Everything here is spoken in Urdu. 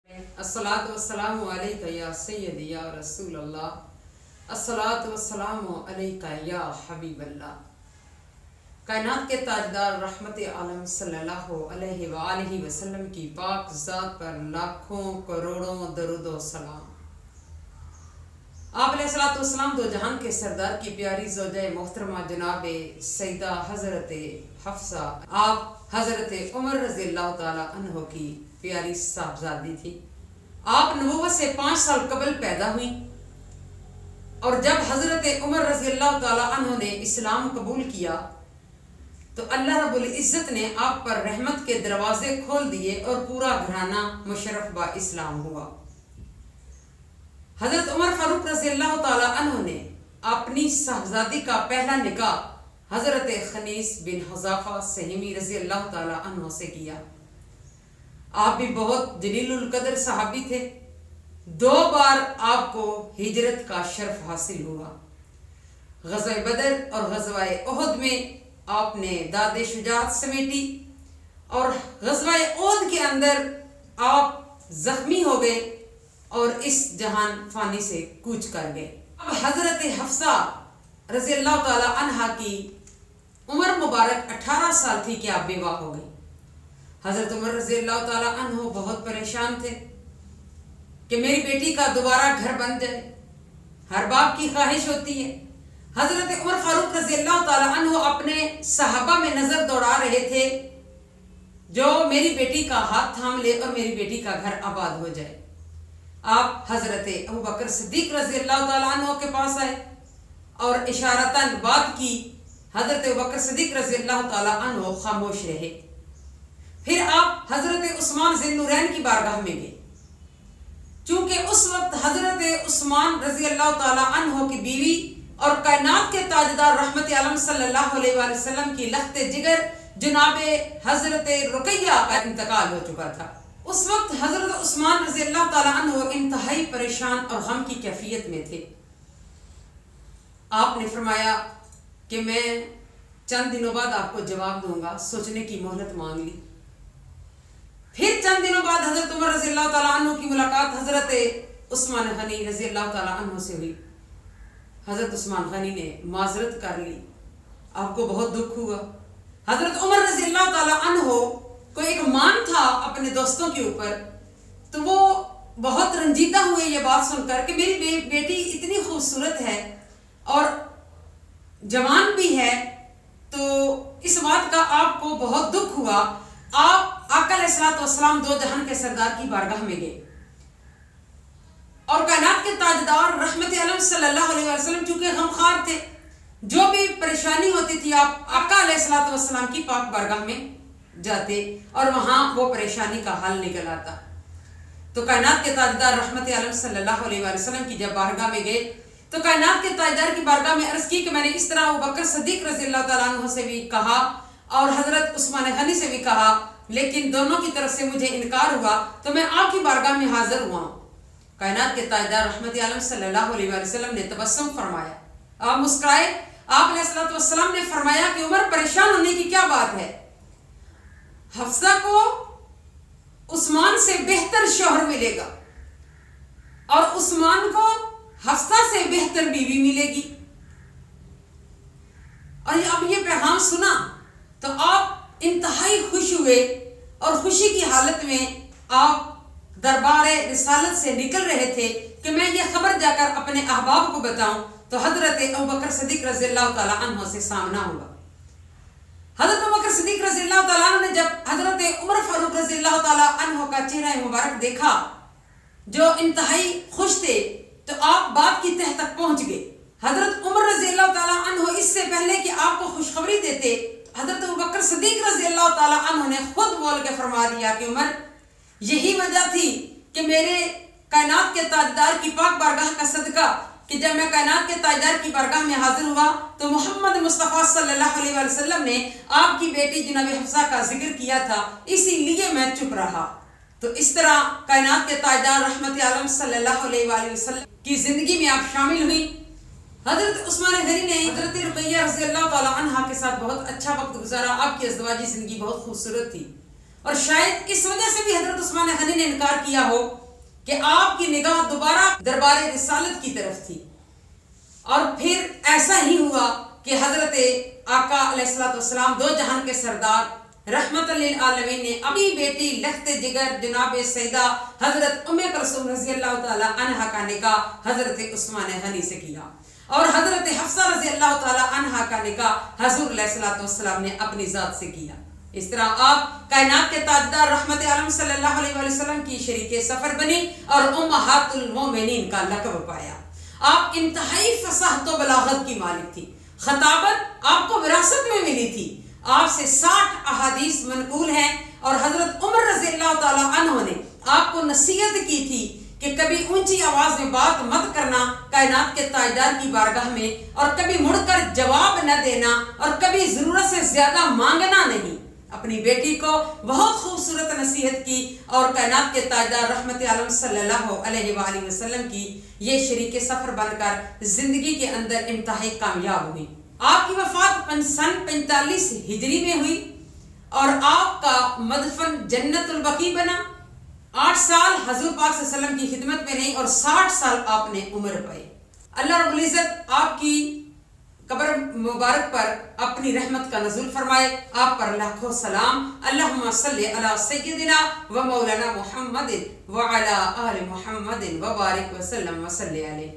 الصلاۃ والسلام علیکہ یا سیدی یا رسول اللہ، الصلاۃ والسلام علیکہ یا حبیب اللہ۔ کائنات کے تاجدار رحمت عالم صلی اللہ علیہ وآلہ وسلم کی پاک ذات پر لاکھوں کروڑوں درود و سلام۔ آپ علیہ الصلوۃ والسلام دو جہان کے سردار کی پیاری زوجہ محترمہ جناب سیدہ حضرت حفصہ، آپ حضرت عمر رضی اللہ تعالی عنہ کی پیاری صاحبزادی تھی۔ آپ نبوت سے 5 سال قبل پیدا ہوئی، اور جب حضرت عمر رضی اللہ تعالی عنہ نے اسلام قبول کیا تو اللہ رب العزت نے آپ پر رحمت کے دروازے کھول دیے اور پورا گھرانہ مشرف با اسلام ہوا۔ حضرت عمر فاروق رضی اللہ تعالی عنہ نے اپنی صاحبزادی کا پہلا نکاح حضرت خنیس بن حذافہ سہمی رضی اللہ تعالی عنہ سے کیا۔ آپ بھی بہت جلیل القدر صحابی تھے۔ 2 بار آپ کو ہجرت کا شرف حاصل ہوا۔ غزوہ بدر اور غزوہ احد میں آپ نے داد شجاعت سمیٹی، اور غزوہ احد کے اندر آپ زخمی ہو گئے اور اس جہان فانی سے کوچ کر گئے۔ اب حضرت حفصہ رضی اللہ تعالی عنہا کی عمر مبارک 18 سال تھی کہ آپ بیوہ ہو گئی۔ حضرت عمر رضی اللہ تعالی عنہ بہت پریشان تھے کہ میری بیٹی کا دوبارہ گھر بن جائے، ہر باپ کی خواہش ہوتی ہے۔ حضرت عمر فاروق رضی اللہ تعالی عنہ اپنے صحابہ میں نظر دوڑا رہے تھے جو میری بیٹی کا ہاتھ تھام لے اور میری بیٹی کا گھر آباد ہو جائے۔ آپ حضرت ابوبکر صدیق رضی اللہ تعالی عنہ کے پاس آئے اور اشارتاً بات کی۔ حضرت ابوبکر صدیق رضی اللہ تعالی عنہ خاموش رہے۔ پھر آپ حضرت عثمان ذی النورین کی بارگاہ میں گئے، چونکہ اس وقت حضرت عثمان رضی اللہ تعالی عنہ کی بیوی اور کائنات کے تاجدار رحمت عالم صلی اللہ علیہ وآلہ وسلم کی لخت جگر جناب حضرت رقیہ کا انتقال ہو چکا تھا۔ اس وقت حضرت عثمان رضی اللہ تعالی عنہ انتہائی پریشان اور غم کی کیفیت میں تھے۔ آپ نے فرمایا کہ میں چند دنوں بعد آپ کو جواب دوں گا، سوچنے کی مہلت مانگ لی۔ پھر چند دنوں بعد حضرت عمر رضی اللہ تعالیٰ عنہ کی ملاقات حضرت عثمان غنی رضی اللہ تعالیٰ عنہ سے ہوئی۔ حضرت عثمان غنی نے معذرت کر لی، آپ کو بہت دکھ ہوا۔ حضرت عمر رضی اللہ تعالیٰ عنہ کو ایک مان تھا اپنے دوستوں کے اوپر، تو وہ بہت رنجیدہ ہوئے یہ بات سن کر کہ میری بیٹی اتنی خوبصورت ہے اور جوان بھی ہے، تو اس بات کا آپ کو بہت دکھ ہوا۔ آپ آقا علیہ الصلوۃ والسلام دو جہان کے سردار کی بارگاہ میں گئے، اور کائنات کے تاجدار رحمت عالم صلی اللہ علیہ وسلم چونکہ غمخوار تھے، جو بھی پریشانی ہوتی تھی آپ آقا علیہ الصلوۃ والسلام کی پاک بارگاہ میں جاتے اور وہاں وہ پریشانی کا حل نکل آتا۔ تو کائنات کے تاجدار رحمت عالم صلی اللہ علیہ وسلم کی جب بارگاہ میں گئے تو کائنات کے تاجدار کی بارگاہ میں عرض کی کہ میں نے اس طرح ابوبکر صدیق رضی اللہ تعالیٰ عنہ سے بھی کہا اور حضرت عثمان غنی سے بھی کہا، لیکن دونوں کی طرف سے مجھے انکار ہوا، تو میں آپ کی بارگاہ میں حاضر ہوا ہوں۔ کائنات کے تاجدار رحمت عالم صلی اللہ علیہ وسلم نے تبسم فرمایا، آپ مسکرائے۔ آپ علیہ الصلوۃ والسلام نے فرمایا کہ عمر پریشان ہونے کی کیا بات ہے، حفصہ کو عثمان سے بہتر شوہر ملے گا اور عثمان کو حفصہ سے بہتر بیوی ملے گی۔ اور اب یہ پیغام سنا تو آپ انتہائی خوش ہوئے، اور خوشی کی حالت میں آپ دربار رسالت سے نکل رہے تھے کہ میں یہ خبر جا کر اپنے احباب کو بتاؤں تو حضرت ابوبکر صدیق رضی اللہ تعالیٰ عنہ سے سامنا ہوا۔ حضرت ابوبکر صدیق رضی اللہ تعالیٰ عنہ نے جب حضرت عمر فاروق رضی اللہ تعالیٰ عنہ کا چہرہ مبارک دیکھا جو انتہائی خوش تھے، تو آپ بات کی تہ تک پہنچ گئے۔ حضرت عمر رضی اللہ تعالیٰ عنہ اس سے پہلے کہ آپ کو خوشخبری دیتے، حضرت ابوبکر صدیق رضی اللہ تعالیٰ عنہ نے خود بول کے فرما دیا کہ عمر، یہی وجہ تھی کہ میرے کائنات کے تاجدار کی پاک بارگاہ کا صدقہ کہ جب میں کائنات کے تاجدار کی بارگاہ میں حاضر ہوا تو محمد مصطفیٰ صلی اللہ علیہ وسلم نے آپ کی بیٹی جناب حفصہ کا ذکر کیا تھا، اسی لیے میں چپ رہا۔ تو اس طرح کائنات کے تاجدار رحمت عالم صلی اللہ علیہ وآلہ وسلم کی زندگی میں آپ شامل ہوئی۔ حضرت عثمان غنی نے حضرت رقیہ رضی اللہ تعالی عنہا کے ساتھ بہت اچھا وقت گزارا۔ آپ کی ازدواجی زندگی بہت خوبصورت تھی۔ اور شاید اس وجہ سے بھی حضرت عثمان غنی نے انکار کیا ہو کہ آپ کی نگاہ دوبارہ دربار رسالت کی طرف تھی، اور پھر ایسا ہی ہوا کہ حضرت آقا علیہ الصلوۃ والسلام دو جہان کے سردار رحمت للعالمین نے اپنی بیٹی لخت جگر جناب سیدہ حضرت ام کلثوم رضی اللہ تعالی عنہا کا نکاح حضرت عثمان غنی سے کیا، اور حضرت حفصہ رضی اللہ تعالی عنہا کا نکاح حضور علیہ الصلوۃ والسلام نے اپنی ذات سے کیا۔ اس طرح آپ کائنات کے تاجدار رحمت عالم صلی اللہ علیہ وسلم کی شریک سفر بنی اور امہات المومنین کا لقب پایا۔ آپ انتہائی فصاحت و بلاغت کی مالک تھی، خطابت آپ کو وراثت میں ملی تھی۔ آپ سے 60 احادیث منقول ہیں، اور حضرت عمر رضی اللہ تعالی عنہ نے آپ کو نصیحت کی تھی کہ کبھی اونچی آواز میں بات مت کرنا کائنات کے تاجدار کی بارگاہ میں، اور کبھی مڑ کر جواب نہ دینا، اور کبھی ضرورت سے زیادہ مانگنا نہیں۔ اپنی بیٹی کو بہت خوبصورت نصیحت کی، اور کائنات کے تاجدار رحمت عالم صلی اللہ علیہ وآلہ وسلم کی یہ شریک سفر بن کر زندگی کے اندر انتہائی کامیاب ہوئی۔ آپ کی وفات سن 45 ہجری میں ہوئی، اور آپ کا مدفن جنت البقیع بنا۔ 8 سال حضور پاک صلی اللہ علیہ وسلم کی خدمت میں رہی، اور 60 سال آپ نے عمر پائی۔ اللہ رب العزت آپ کی قبر مبارک پر اپنی رحمت کا نزول فرمائے، آپ پر لاکھوں سلام۔ اللہم صلی علی سیدنا و مولانا محمد وعلی آل محمد وبارک وسلم وصلی علیہ۔